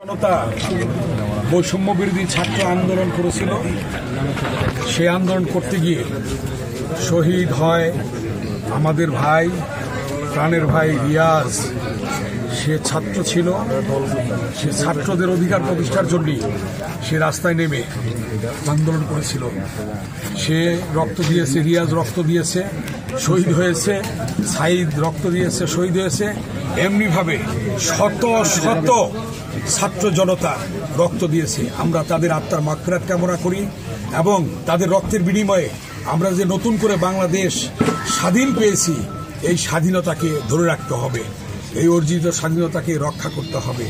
জনতা বৈষম্য বিরোধী ছাত্র আন্দোলন করেছিল। সেই আন্দোলন করতে গিয়ে শহীদ হয় আমাদের ভাই, প্রাণের ভাই রিয়াজ। সে ছাত্র ছিল, সে ছাত্রদের অধিকার প্রতিষ্ঠার জন্য সে রাস্তায় নেমে আন্দোলন করেছিল। সে রক্ত দিয়েছে, রিয়াজ রক্ত দিয়েছে, শহীদ হয়েছে, সাইদ রক্ত দিয়েছে, শহীদ হয়েছে। এমনিভাবে শত শত ছাত্র জনতা রক্ত দিয়েছে। আমরা তাদের আত্মার মাগফিরাত কামনা করি এবং তাদের রক্তের বিনিময়ে আমরা যে নতুন করে বাংলাদেশ স্বাধীন পেয়েছি, এই স্বাধীনতাকে ধরে রাখতে হবে, এই অর্জিত স্বাধীনতাকে রক্ষা করতে হবে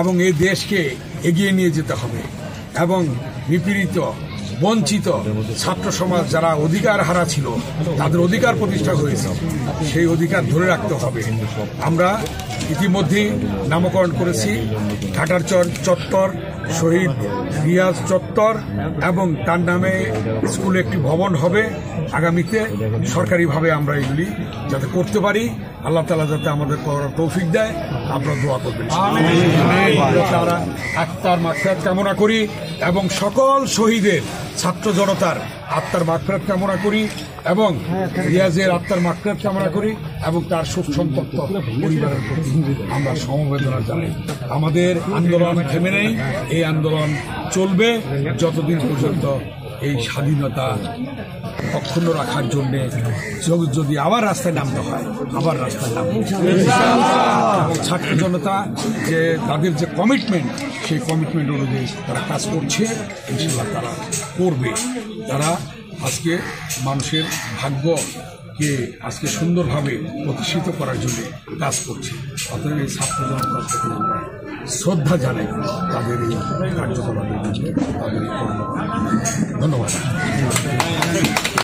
এবং এই দেশকে এগিয়ে নিয়ে যেতে হবে এবং নিপীড়িত বঞ্চিত ছাত্র সমাজ যারা অধিকার হারা ছিল তাদের অধিকার প্রতিষ্ঠা হয়েছে, সেই অধিকার ধরে রাখতে হবে। আমরা ইতিমধ্যেই নামকরণ করেছি ঘাটারচর চত্বর, শহীদ রিয়াজ চত্বর, এবং তার নামে স্কুলে একটি ভবন হবে আগামীতে। সরকারিভাবে আমরা এগুলি যাতে করতে পারি, আল্লাহ তাআলা যাতে আমাদের করার তৌফিক দেয়, আমরা দোয়া করবেন। তারা আত্মার মাগফিরাত কামনা করি এবং সকল শহীদের ছাত্র জনতার আত্মার মাগফিরাত কামনা করি এবং রিয়াজের আত্মার মাগফিরাত কামনা করি এবং তার শোক সন্তপ্ত পরিবারের প্রতি আমরা সমবেদনা জানাই। আমাদের আন্দোলন থেমে নেই, এই আন্দোলন চলবে যতদিন পর্যন্ত এই স্বাধীনতা অক্ষুণ্ণ রাখার জন্য যদি আবার রাস্তায় নামতে হয়, আবার রাস্তায় নামবে। ছাত্র জনতা যে তাদের যে কমিটমেন্ট, সেই কমিটমেন্ট অনুযায়ী তারা কাজ করছে, ইনশাআল্লাহ তারা করবে। তারা আজকে মানুষের ভাগ্যকে আজকে সুন্দরভাবে প্রতিষ্ঠিত করার জন্য কাজ করছে। অতএব এই ছাত্র জনতার প্রতি আমরা শ্রদ্ধা জানাই তাদের এই কার্যকলাপের জন্য, তাদের এই কর্মকাণ্ড। ধন্যবাদ।